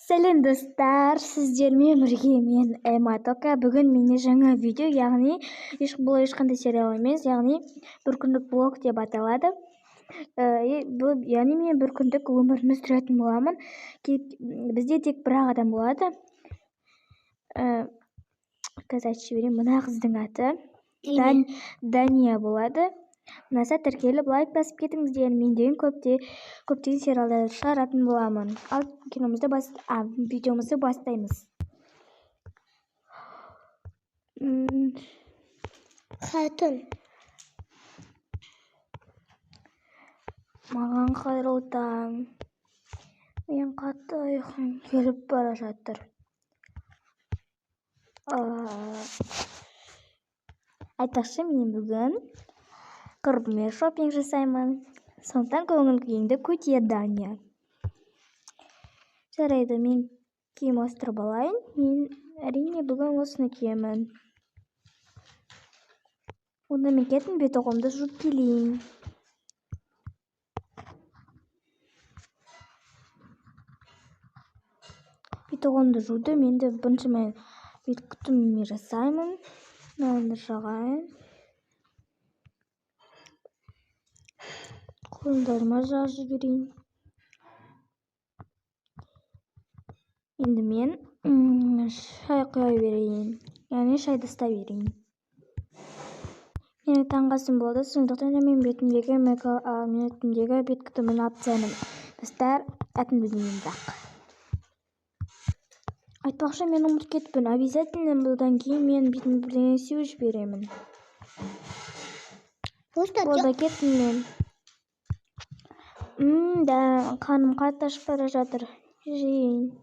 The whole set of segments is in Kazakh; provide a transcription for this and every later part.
Сәлем достар, сіздермен бірге мен Эма Тока. Бүгін менде жаңа видео, яғни бұл ешқандай сериал емес, яғни бір күндік блог деп аталады. Яғни мен бір күндік өмірімді сүретін боламын. Бізде тек бір адам болады. Қазір айтып жіберейін, мына қыздың аты Дания болады. Ұнаса тіркеліп лайк басып кетіңіздер. Мен деген көптеген сериалдарды шығаратын боламын. Ал видеомызды бастаймыз. Қатын. Маған қайырлы таң. Мен қатты ұйқым келіп бара жатыр. Айтпақшы, мен бүгін құрбыммен шопинг жасаймын. Сондықтан көңіл күйіңді көтер, Дания. Жарайды, мен киім ауыстырып алайын. Мен әрине бүгін осыны киемін. Онда мен кеттім, бет-оғымды жуып келейін. Бет-оғымды жуды, менде бірінші мен бет күтіміме жасаймын. Мынаны жағайын. Қолдарыма жағып жіберейін. Енді мен шай құя берейін. Яғни шайды ұстап берейін. Менің таңғы асым болды, сондықтан мен бетімдегі бет күтімін алып тастаймын. Достар, атын білмеймін бірақ. Айтпақшы, мен ұмытып кетіппін. Обязательно бұдан кейін мен бетімді бірдеңе сеуіп жіберемін. Болды, кеттім мен. Қаным қатты ашып бара жатыр. Жейін.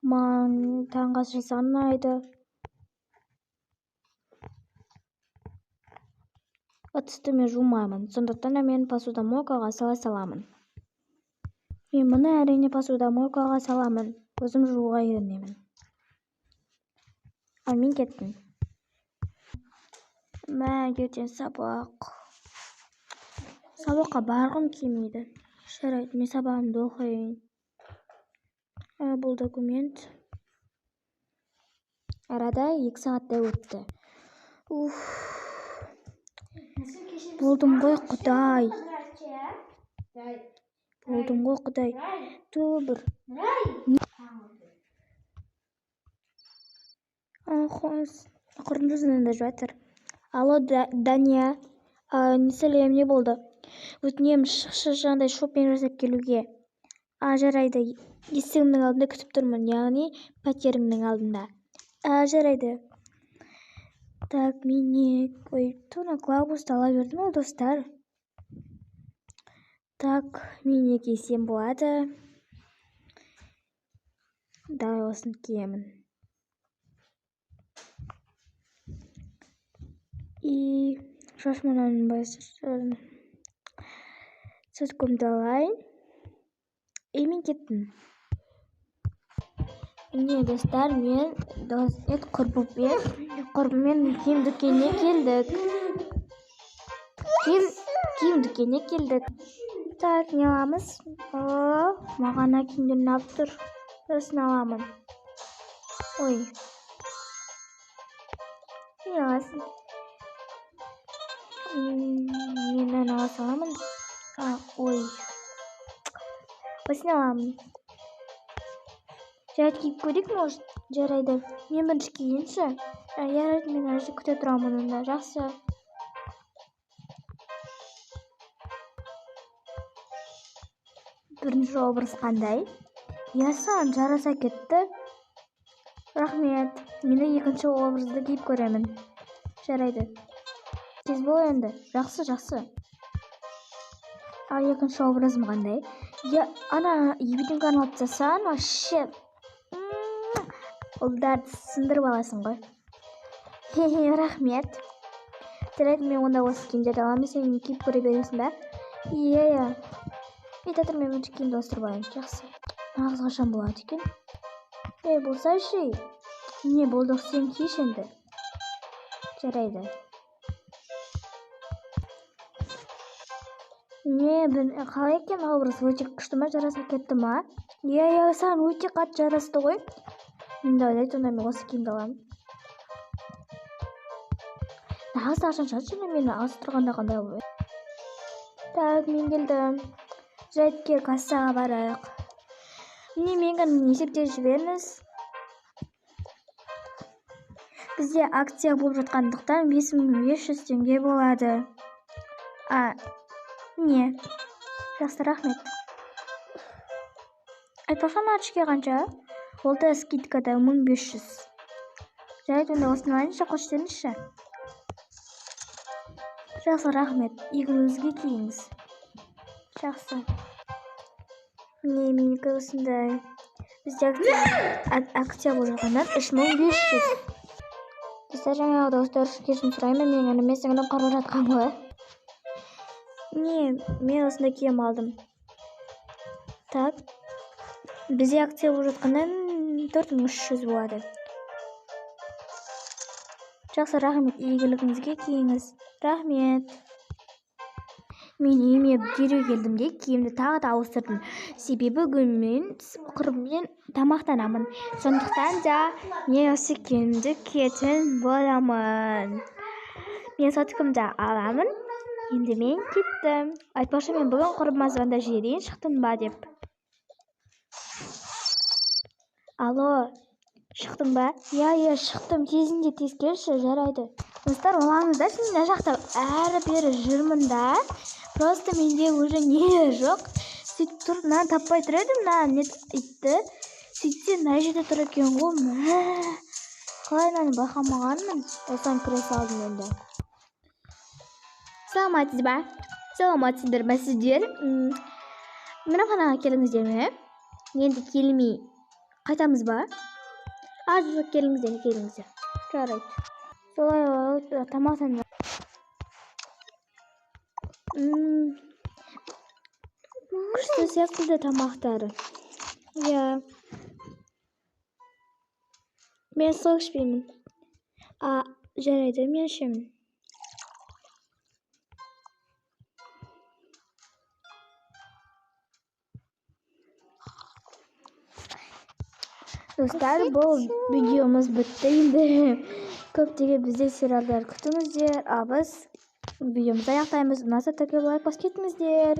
Маған таңғы ас жасаған ұнайды. Ыдысты мен жумаймын, сондықтан мен посудомойкаға сала саламын. Мен мұны әрине посудомойкаға саламын. Өзім жууға үйренемін. Ал мен кеттім. Ертең сабақ. Сабаққа барғым келмейді. Жарайды, мен сабағымды оқиын. Бұл документ. Арада 2 сағаттай өтті. Болдым ғой Құдай. Тобыр. Құрдым жүзінен жатыр. Алло, Дания. Сәлем, не болды? Өтінемін, шықшы жаңдай шопинг жасап келуге. Жарайды, есігімнің алдында күтіп тұрмын, яғни пәтерімнің алдында. Жарайды. Так, туна глобусты ала бердім ол, достар. Так, мен не кисем болады? Давай осыны киемін. И шашманан басып сөткімді алайын. И мен кеттім. Міне, достар, мен құрбыммен киім дүкеніне келдік. Киім дүкеніне келдік. Так, не аламыз? Маған киімдерін алып тұр. Сосын аламын. Ой. Не аласың? Мен ала саламын. Ой. Осыны аламын. Жарайды, киіп көрейік, может? Жарайды. Мен бірінші киейінші. Ярайды, мен әрі күте тұрамын онда. Жақсы. Бірінші образ қандай? Ясан, жараса кетті. Рахмет. Мені екінші образды киіп көремін. Жарайды. Тез бол енді. Жақсы. Ал екінші образым қандай? Ана ебетіңгі алып тастасаң, вообще ұлдарды сындырып аласың ғой. Рахмет. Жарайды, мен онда осы киімдерді аламын, сен киіп көре бересің бе? Иә. Айтатыр, мен бірінші киімді ауыстырып. Жақсы. Нағыз қашан болады екен? Болса ше. Не болды, сен киіш енді. Жарайды. Ben қалай екен образ өте күшті ма, жараса кетті ма? Иә, саған өте қатты жарасты ғой. Енді ойлайды, онда мен осы киімді аламын. Нағыз ақшан шашы мені ауыстырғанда қандай болады? Так, мен келдім. Жайтке кассаға барайық. Міне мен есептеп жіберіңіз. Бізде акция болып жатқандықтан 5500 теңге болады. Не? Жақсы, рахмет. Айтпақшы нарышке қанша? Ол да скидкада 1500. Жарайды, онда осыны алайыншы, қоштасайыншы. Жақсы, рахмет. Игіліңізге киіңіз. Жақсы. Міне менікі осындай. Бізде акция болып жатқаннан 3500. Достар, жаңағы достар үшін кешірім сұраймын, мен өніме сіңірім қарап жатқан ғой. Не, мен осында киім алдым. Так, бізде акция болып жатқаннан 4300 болады. Жақсы, рахмет, игілігіңізге киіңіз. Рахмет. Мен үйіме дереу келдім де киімді тағы да ауыстырдым. Себебі күнмен құрбыммен тамақтанамын. Сондықтан да мен осы киімді киетін боламын. Мен соткымды аламын. Енді мен кеттім. Айтпақшы, мен бүгін құрбыма звондап жіберейін, шықтың ба деп. Алло, шықтың ба? Иә, шықтым. Тезінде тез келші, жарайды. Достар, олаңыздар, мен мына жақта әрі-бері жүрмін да. Просто менде уже не жоқ. Сөйтіп тұрып, мынаны таппай тұр едім, мынаны итті. Сөйтсе, мына жерде тұр екен ғой. Қалай мынаны байқамағанмын? Осыдан кіре салдым енді. Саламатсыздар ма сіздер? Мейрамханаға келіңіздер ме? Енді келмей қайтамыз ба? Жоқ, келіңіздер. Жарайды. Солай тамақтан. Күшті секілді тамақтары. Иә. Мен сок ішпеймін. Жарайды, мен ішемін. Достар, бұл видеомыз бітті енді. Көптеген бізде сериалдар күтіңіздер. Біз видеомызды аяқтаймыз. Ұнаса лайк басып кетіңіздер.